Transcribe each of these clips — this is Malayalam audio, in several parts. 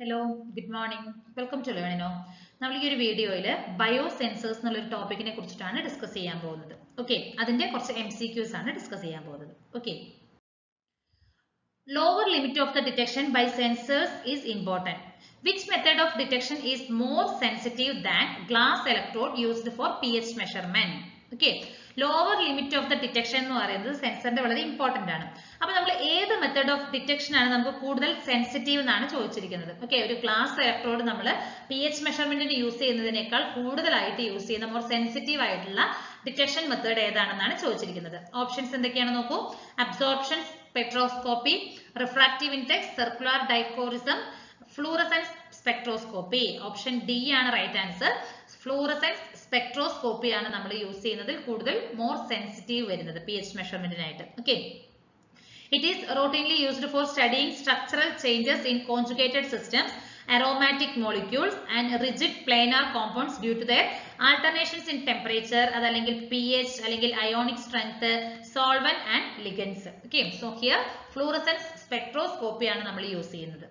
Hello good morning welcome to Learnino. നമ്മൾ ഈ ഒരു വീഡിയോയിൽ ബയോ സെൻസേഴ്സ് എന്നുള്ളൊരു ടോപ്പിക്കിനെ കുറിച്ചിട്ടാണ് ഡിസ്കസ് ചെയ്യാൻ പോകുന്നത്. ഓക്കെ, അതിന്റെ കുറച്ച് MCQs ആണ് ഡിസ്കസ് ചെയ്യാൻ പോകുന്നത്. Okay, lower limit of the detection by sensors is important. Which method of detection is more sensitive than glass electrode used for pH measurement? Okay, lower limit of the detection എന്ന് പറയുന്നത് സെൻസറിന്റെ വളരെ ഇമ്പോർട്ടന്റ് ആണ്. അപ്പൊ നമ്മൾ ഏത് മെത്തേഡ് ഓഫ് ഡിറ്റക്ഷൻ ആണ് നമുക്ക് കൂടുതൽ സെൻസിറ്റീവ് എന്നാണ് ചോദിച്ചിരിക്കുന്നത്. ഓക്കെ, ഒരു ഗ്ലാസ് ഇലക്ട്രോഡ് നമ്മൾ pH മെഷർമെന്റിന് യൂസ് ചെയ്യുന്നതിനേക്കാൾ കൂടുതലായിട്ട് യൂസ് ചെയ്യുന്ന മോർ സെൻസിറ്റീവ് ആയിട്ടുള്ള ഡിറ്റക്ഷൻ മെത്തേഡ് ഏതാണെന്നാണ് ചോദിച്ചിരിക്കുന്നത്. ഓപ്ഷൻസ് എന്തൊക്കെയാണ് നോക്കൂ. Absorption spectroscopy, refractive index, circular dichroism, fluorescence spectroscopy. Option D ആണ് റൈറ്റ് ആൻസർ. ഫ്ലൂറസെൻസ് സ്പെക്ട്രോസ്കോപ്പി ആണ് നമ്മൾ യൂസ് ചെയ്യുന്നതിൽ കൂടുതൽ മോർ സെൻസിറ്റീവ് വരുന്നത് pH മെഷർമെന്റിനായിട്ട്. Okay, it is routinely used for studying structural changes in conjugated systems, aromatic molecules and rigid planar compounds due to their alternations in temperature, അതല്ലെങ്കിൽ pH അല്ലെങ്കിൽ ionic strength, solvent and ligands. Okay, so here fluorescence spectroscopy ആണ് നമ്മൾ യൂസ് ചെയ്യുന്നത്.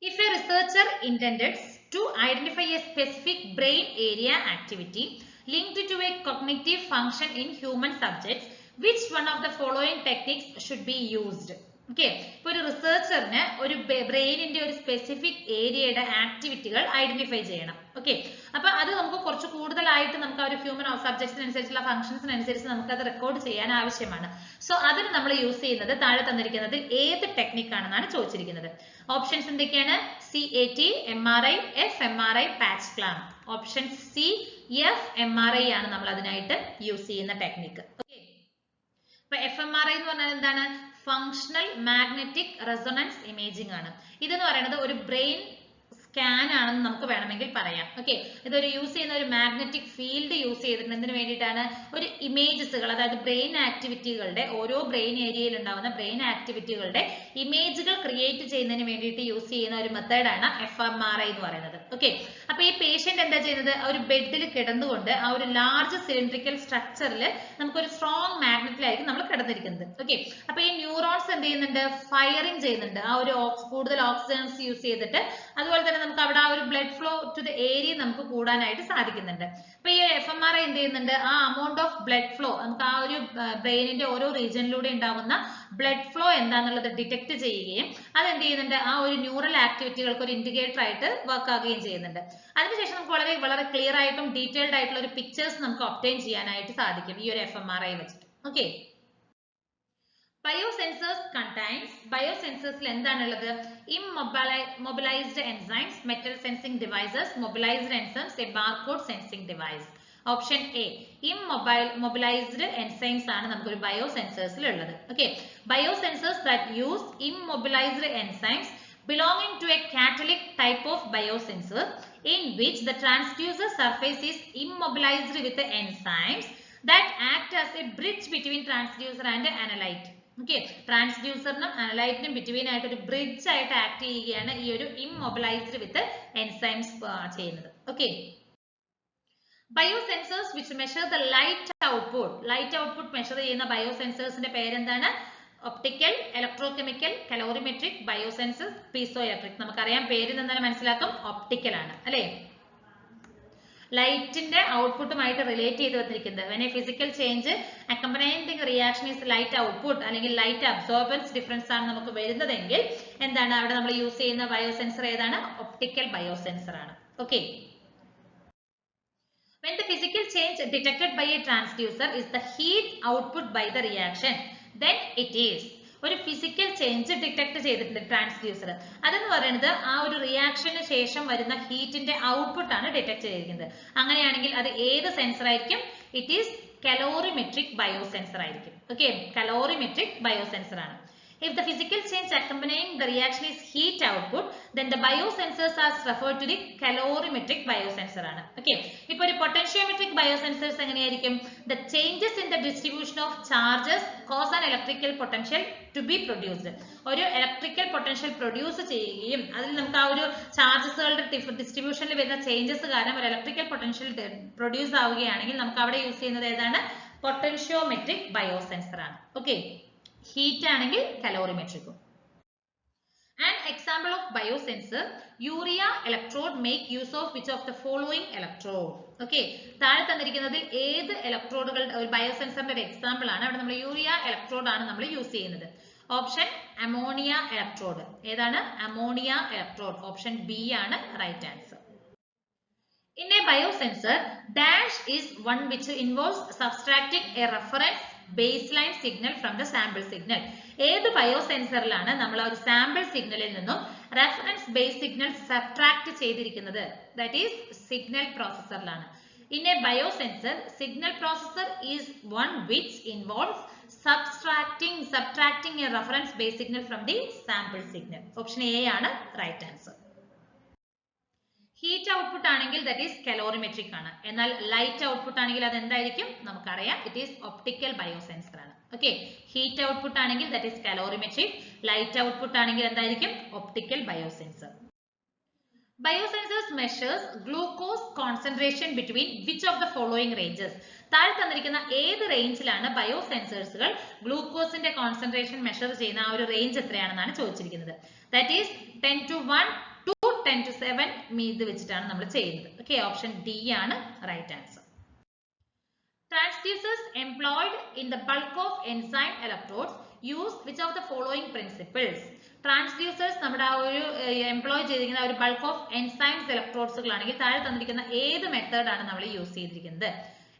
If a researcher intended to identify a specific brain area activity linked to a cognitive function in human subjects, which one of the following techniques should be used? Okay, ഇപ്പോൾ ഒരു റിസർച്ചറിന് ഒരു ബ്രെയിനിന്റെ ഒരു സ്പെസിഫിക് ഏരിയയുടെ ആക്ടിവിറ്റികൾ ഐഡന്റിഫൈ ചെയ്യണം. ഓക്കെ, അപ്പൊ അത് നമുക്ക് കുറച്ച് കൂടുതലായിട്ട് നമുക്ക് ആ ഒരു ഹ്യൂമൻ സബ്ജക്റ്റിനനുസരിച്ചുള്ള ഫംഗ്ഷൻസിനനുസരിച്ച് നമുക്ക് അത് റെക്കോർഡ് ചെയ്യാൻ ആവശ്യമാണ്. സോ അതിന് നമ്മൾ യൂസ് ചെയ്യുന്നത് താഴെ തന്നിരിക്കുന്നതിൽ ഏത് ടെക്നിക് ആണെന്നാണ് ചോദിച്ചിരിക്കുന്നത്. ഓപ്ഷൻസ് എന്തൊക്കെയാണ്? CAT, MRI, fMRI, patch clamp. Option C fMRI ആണ് നമ്മൾ അതിനായിട്ട് യൂസ് ചെയ്യുന്ന ടെക്നിക്ക്. ഓക്കെ, ഇപ്പൊ fMRI എന്ന് പറഞ്ഞാൽ എന്താണ്? ഫങ്ഷണൽ മാഗ്നറ്റിക് റെസൊണൻസ് ഇമേജിംഗ് ആണ്. ഇതെന്ന് പറയുന്നത് ഒരു ബ്രെയിൻ സ്കാൻ ആണെന്ന് നമുക്ക് വേണമെങ്കിൽ പറയാം. ഓക്കെ, ഇതൊരു യൂസ് ചെയ്യുന്ന ഒരു മാഗ്നറ്റിക് ഫീൽഡ് യൂസ് ചെയ്തിട്ടുണ്ട്. എന്തിനു വേണ്ടിയിട്ടാണ്? ഒരു ഇമേജസുകൾ, അതായത് ബ്രെയിൻ ആക്ടിവിറ്റികളുടെ ഓരോ ബ്രെയിൻ ഏരിയയിൽ ഉണ്ടാവുന്ന ബ്രെയിൻ ആക്ടിവിറ്റികളുടെ ഇമേജുകൾ ക്രിയേറ്റ് ചെയ്യുന്നതിന് വേണ്ടിയിട്ട് യൂസ് ചെയ്യുന്ന ഒരു മെത്തേഡാണ് fMRI എന്ന് പറയുന്നത്. ഓക്കെ, അപ്പൊ ഈ പേഷ്യന്റ് എന്താ ചെയ്യുന്നത്? ഒരു ബെഡിൽ കിടന്നുകൊണ്ട് ആ ഒരു ലാർജ് സിലിണ്ടറിക്കൽ സ്ട്രക്ചറിൽ നമുക്കൊരു സ്ട്രോങ് മാഗ്നറ്റിലായിരിക്കും നമ്മൾ കിടന്നിരിക്കുന്നത്. ഓക്കെ, അപ്പൊ ഈ ന്യൂറോൺസ് എന്ത് ചെയ്യുന്നുണ്ട്? ഫയറിംഗ് ചെയ്യുന്നുണ്ട്. ആ ഒരു കൂടുതൽ ഓക്സിജൻസ് യൂസ് ചെയ്തിട്ട് അതുപോലെ തന്നെ നമുക്ക് അവിടെ ആ ഒരു blood flow to the area നമുക്ക് കൂടാനായിട്ട് സാധിക്കുന്നുണ്ട്. അപ്പൊ ഈ fMRI എന്ത് ചെയ്യുന്നുണ്ട്? ആ അമൗണ്ട് ഓഫ് ബ്ലഡ് ഫ്ലോ, നമുക്ക് ആ ഒരു ബ്രെയിനിന്റെ ഓരോ റീജിയനിലൂടെ ഉണ്ടാവുന്ന ബ്ലഡ് ഫ്ലോ എന്താണെന്നുള്ളത് ഡിറ്റക്ട് ചെയ്യുകയും അത് എന്ത് ചെയ്യുന്നുണ്ട്? ആ ഒരു ന്യൂറൽ ആക്ടിവിറ്റികൾക്ക് ഒരു ഇൻഡിക്കേറ്റർ ആയിട്ട് വർക്ക് ആവുകയും ചെയ്യുന്നുണ്ട്. അതിനുശേഷം നമുക്ക് വളരെ ക്ലിയർ ആയിട്ടും ഡീറ്റെയിൽഡ് ആയിട്ടുള്ള ഒരു പിക്ചേഴ്സ് നമുക്ക് ഒബ്റ്റെയിൻ ചെയ്യാനായിട്ട് സാധിക്കും ഈ ഒരു fMRI വെച്ചിട്ട്. ഓക്കെ, ബയോസെൻസേഴ്സ് കണ്ടെയ്ൻസ്, ബയോസെൻസേഴ്സിൽ എന്താണുള്ളത്? Immobilised enzymes, metal sensing devices, mobilised enzymes, a barcode sensing device. Option A immobilised enzymes ആണ് നമുക്കൊരു ബയോസെൻസേഴ്സിൽ ഉള്ളത്. Okay, biosensors that use immobilised enzymes belonging to a catalytic type of biosensor in which the transducer surface is immobilized with the enzymes that act as a bridge between transducer and analyte. Okay, ട്രാൻസ്ഡ്യൂസറിനും അനലൈറ്റിനും ബിറ്റ്വീൻ ആയിട്ട് ഒരു ബ്രിഡ്ജ് ആയിട്ട് ആക്ട് ചെയ്യുകയാണ് ഈ ഒരു ഇമ്മൊബിലൈസ്ഡ് വിത്ത് എൻസൈംസ് ചെയ്യുന്നത്. Okay, biosensors which measure the light output measure ചെയ്യുന്ന ബയോസെൻസേഴ്സിന്റെ പേരെന്താണ്? Optical, electrochemical, calorimetric, biosensors, piezoelectric. നമുക്കറിയാം, പേരിൽ നിന്ന് തന്നെ മനസ്സിലാക്കും ഒപ്റ്റിക്കൽ ആണ് അല്ലെ. ലൈറ്റിന്റെ ഔട്ട്പുട്ടുമായിട്ട് റിലേറ്റ് ചെയ്ത് വന്നിരിക്കുന്നത് when a physical change accompanying the reaction is light output അല്ലെങ്കിൽ ലൈറ്റ് അബ്സോർബൻസ് ഡിഫറൻസ് ആണ് നമുക്ക് വരുന്നതെങ്കിൽ എന്താണ് അവിടെ നമ്മൾ യൂസ് ചെയ്യുന്ന ബയോസെൻസർ ഏതാണ്? ഒപ്റ്റിക്കൽ ബയോസെൻസർ ആണ്. Okay, when the physical change detected by a transducer is the heat output by the reaction, then it is ഒരു ഫിസിക്കൽ ചേഞ്ച് ഡിറ്റക്ട് ചെയ്തിട്ടുണ്ട് ട്രാൻസ്ഡ്യൂസർ. അതെന്ന് പറയുന്നത് ആ ഒരു റിയാക്ഷന് ശേഷം വരുന്ന ഹീറ്റിന്റെ ഔട്ട്പുട്ട് ആണ് ഡിറ്റക്ട് ചെയ്തിരിക്കുന്നത്. അങ്ങനെയാണെങ്കിൽ അത് ഏത് സെൻസർ ആയിരിക്കും? ഇറ്റ് ഈസ് കലോറിമെട്രിക് ബയോസെൻസർ ആയിരിക്കും. ഓക്കെ, കലോറിമെട്രിക് ബയോസെൻസർ ആണ്. If the physical change accompanying the reaction is heat output, then the biosensors are referred to the calorimetric biosensor ആണ്. Okay, ഇപ്പോൾ ഒരു potentiometric biosensors എങ്ങനെയായിരിക്കും? The changes in the distribution of charges cause an electrical potential to be produced. ഒരു electrical potential produce ചെയ്യുകയും അതിൽ നമുക്ക് ആ ഒരു ചാർജസുകളുടെ ഡിസ്ട്രിബ്യൂഷനിൽ വരുന്ന ചേഞ്ചസ് കാരണം ഒരു electrical potential പ്രൊഡ്യൂസ് ആവുകയാണെങ്കിൽ നമുക്ക് അവിടെ യൂസ് ചെയ്യുന്നത് ഏതാണ്? പൊട്ടൻഷ്യോമെട്രിക് ബയോസെൻസർ ആണ്. ഓക്കെ, ഹീറ്റ് ആണെങ്കിൽ കലോറിമെട്രിക്കും. An example of biosensor, urea electrode make use of which of the following electrode? Okay, താഴെ തന്നിരിക്കുന്നതിൽ ഏത് ഇലക്ട്രോഡുകളുടെ ഒരു ബയോസെൻസറിന്റെ ഒരു എക്സാമ്പിൾ ആണ്. അവിടെ നമ്മൾ യൂറിയ ഇലക്ട്രോഡ് ആണ് നമ്മൾ യൂസ് ചെയ്യുന്നത്. Option ammonia electrode. ഏതാണ്? Ammonia electrode. ഓപ്ഷൻ ബി ആണ് right answer. In a biosensor, dash is one which involves subtracting a reference baseline signal from the sample signal. ഏത് ബയോസെൻസറിലാണ് നമ്മൾ ഒരു സാമ്പിൾ സിഗ്നലിൽ നിന്നും റെഫറൻസ് ബേസ് സിഗ്നൽ സബ്ട്രാക്ട് ചെയ്തിരിക്കുന്നത്? ദാറ്റ് ഈസ് സിഗ്നൽ പ്രോസസറിലാണ്. In a biosensor, signal processor is one which involves subtracting a reference base signal from the sample signal. Option A ആണ് റൈറ്റ് ആൻസർ. ഹീറ്റ് ഔട്ട്പുട്ട് ആണെങ്കിൽ ദാറ്റ് ഈസ് കലോറിമെട്രിക് ആണ്. എന്നാൽ ലൈറ്റ് ഔട്ട്പുട്ട് ആണെങ്കിൽ അത് എന്തായിരിക്കും? നമുക്കറിയാം, ഇറ്റ് ഈസ് ഒപ്റ്റിക്കൽ ബയോസെൻസർ ആണ്. ഓക്കെ, ഹീറ്റ് ഔട്ട്പുട്ട് ആണെങ്കിൽ ദാറ്റ് ഈസ് കലോറിമെട്രിക്, ലൈറ്റ് ഔട്ട്പുട്ട് ആണെങ്കിൽ എന്തായിരിക്കും? Optical biosensor. Biosensors measures glucose concentration between which of the following ranges? താഴെ തന്നിരിക്കുന്ന ഏത് റേഞ്ചിലാണ് ബയോസെൻസേഴ്സുകൾ ഗ്ലൂക്കോസിന്റെ കോൺസെൻട്രേഷൻ മെഷർ ചെയ്യുന്ന ആ ഒരു റേഞ്ച് എത്രയാണെന്നാണ് ചോദിച്ചിരിക്കുന്നത്. ദാറ്റ് ഈസ് 10:1 to 10:7 ഇത് വെച്ചിട്ടാണ് നമ്മൾ ചെയ്യുന്നത്. ഓക്കെ, ഓപ്ഷൻ ഡി ആണ് right answer. Transducers employed in the bulk of enzyme electrodes use which of the following principles? Transducers നമ്മുടെ ആ ഒരു എംപ്ലോയ് ചെയ്തിരിക്കുന്ന ഒരു ബൾക്ക് ഓഫ് എൻസൈംസ് ഇലക്ട്രോഡ്സുകളാണെങ്കിൽ താഴെ തന്നിരിക്കുന്ന ഏത് മെത്തേഡ് ആണ് നമ്മൾ യൂസ് ചെയ്തിരിക്കുന്നത്,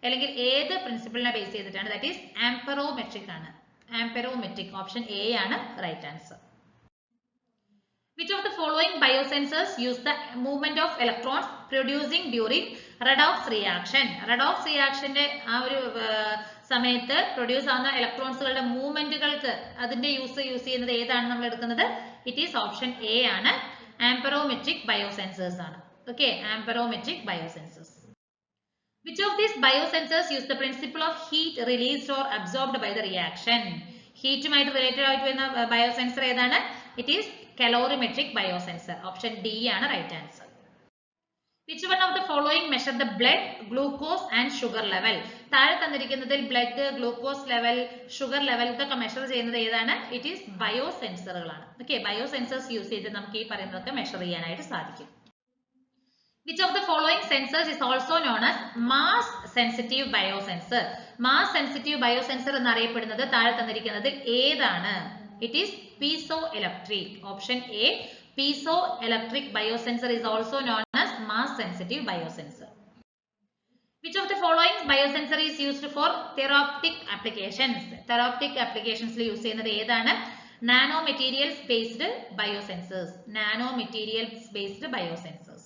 അല്ലെങ്കിൽ ഏത് പ്രിൻസിപ്പിളിനെ ബേസ് ചെയ്തിട്ടാണ്? ദാറ്റ് ഈസ് ആംപെറോമെട്രിക് ആണ്. ആംപെറോമെട്രിക്. ഓപ്ഷൻ എ ആണ് right answer. Which of the following biosensors use the movement of electrons producing during redox reaction? Redox reactionന്റെ ആ ഒരു സമയത്ത് പ്രൊഡ്യൂസ് ആവുന്ന ഇലക്ട്രോൺസുകളുടെ മൂവ്മെന്റുകൾക്ക് അതിന്റെ യൂസ് ചെയ്യുന്നത് ഏതാണ് നമ്മൾ എടുക്കുന്നത്? ഇറ്റ് ഈസ് ഓപ്ഷൻ എ ആണ്. ആംപെറോമെട്രിക് ബയോസെൻസേഴ്സ് ആണ്. Okay, ആംപെറോമെട്രിക് ബയോസെൻസേഴ്സ്. Which of these biosensors use the principle of heat released or absorbed by the reaction? ഹീറ്റുമായിട്ട് റിലേറ്റഡ് ആയിട്ട് വരുന്ന ബയോസെൻസർ ഏതാണ്? It is calorimetric biosensor. Option D ആണ് right answer. Which one of the following measure the blood, glucose and sugar level? താഴെ തന്നിരിക്കുന്നതിൽ blood, glucose level, sugar level ഇതൊക്കെ മെഷർ ചെയ്യുന്നത് ഏതാണ്? ഇറ്റ് ഈസ് ബയോസെൻസറുകളാണ്. ഓക്കെ, ബയോസെൻസേഴ്സ് യൂസ് ചെയ്ത് നമുക്ക് ഈ പറയുന്നതൊക്കെ മെഷർ ചെയ്യാനായിട്ട് സാധിക്കും. Which of the following sensors is also known as mass sensitive biosensor? Mass sensitive biosensor എന്നറിയപ്പെടുന്നത് താഴെ തന്നിരിക്കുന്നതിൽ ഏതാണ്? It is piezoelectric. Option A, piezoelectric biosensor is also known as mass sensitive biosensor. Which of the following biosensor is used for therapeutic applications? Therapeutic applications use ചെയ്യുന്നത് ഏതാണ്? Nanomaterials based biosensors. Nanomaterials based biosensors.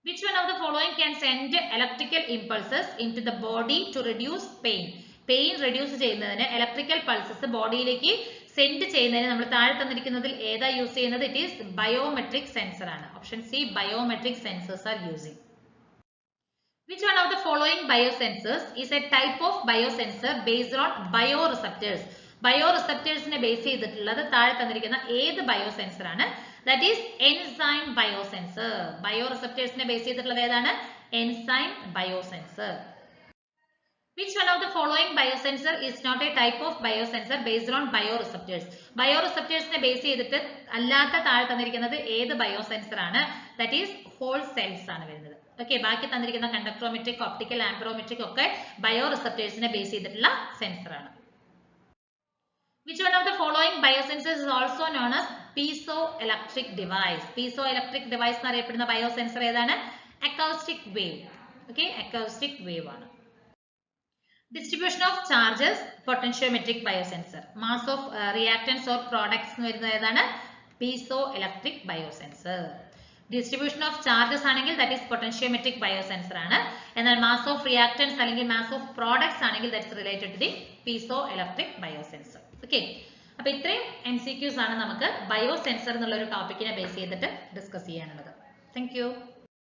Which one of the following can send electrical impulses into the body to reduce pain? Pain reduce ചെയ്യുന്നതിന് ഇലക്ട്രിക്കൽ പൾസസ് ബോഡിയിലേക്ക് സെൻഡ് ചെയ്യുന്നതിന് നമ്മൾ താഴെ തന്നിരിക്കുന്നതിൽ ഏതാ യൂസ് ചെയ്യുന്നത്? ഇറ്റ് ഈസ് ബയോമെട്രിക് സെൻസർ ആണ്. Option C, biometric sensors are using. Which one of the following biosensors is a type of biosensor based on bioreceptors? ബയോറിസെപ്റ്റേഴ്സിനെ ബേസ് ചെയ്തിട്ടുള്ളത് താഴെ തന്നിരിക്കുന്ന ഏത് ബയോസെൻസർ ആണ്? That is enzyme biosensor. ബയോറിസെപ്റ്റേഴ്സിനെ ബേസ് ചെയ്തിട്ടുള്ളത് ഏതാണ്? Enzyme biosensor. Which one of the following biosensor is not a type of biosensor based on bioreceptors? ബയോറിസെപ്റ്റേഴ്സിനെ ബേസ് ചെയ്തിട്ട് അല്ലാത്ത താഴെ തന്നിരിക്കുന്നത് ഏത് ബയോസെൻസർ ആണ്? ദാറ്റ് ഈസ് ഹോൾ സെൽസ് ആണ് വരുന്നത്. ഓക്കെ, ബാക്കി തന്നിരിക്കുന്ന കണ്ടക്ട്രോമെട്രിക്, ഒപ്റ്റിക്കൽ, ആംപെറോമെട്രിക് ഒക്കെ ബയോറിസെപ്റ്റേഴ്സിനെ ബേസ് ചെയ്തിട്ടുള്ള സെൻസർ ആണ്. Which one of the following biosensors is also known as piezoelectric device? Piezoelectric device എന്നറിയപ്പെടുന്ന ബയോസെൻസർ ഏതാണ്? Acoustic wave. Okay, acoustic wave ആണ്. Distribution of charges, potentiometric biosensor. Mass of reactants or products എന്ന് വരുന്നത് ഏതാണ്? Piezoelectric biosensor. Distribution of charges ആണെങ്കിൽ that is potentiometric biosensor ആണ്. എന്നാൽ mass of reactants അല്ലെങ്കിൽ mass of products ആണെങ്കിൽ that is related to the piezoelectric biosensor. Okay. അപ്പോൾ ഇത്രയും MCQs ആണ് നമുക്ക് ബയോസെൻസർ എന്നുള്ള ഒരു ടോപ്പിക്കിനെ ബേസ് ചെയ്തിട്ട് ഡിസ്കസ് ചെയ്യാനുള്ളത്. Thank you.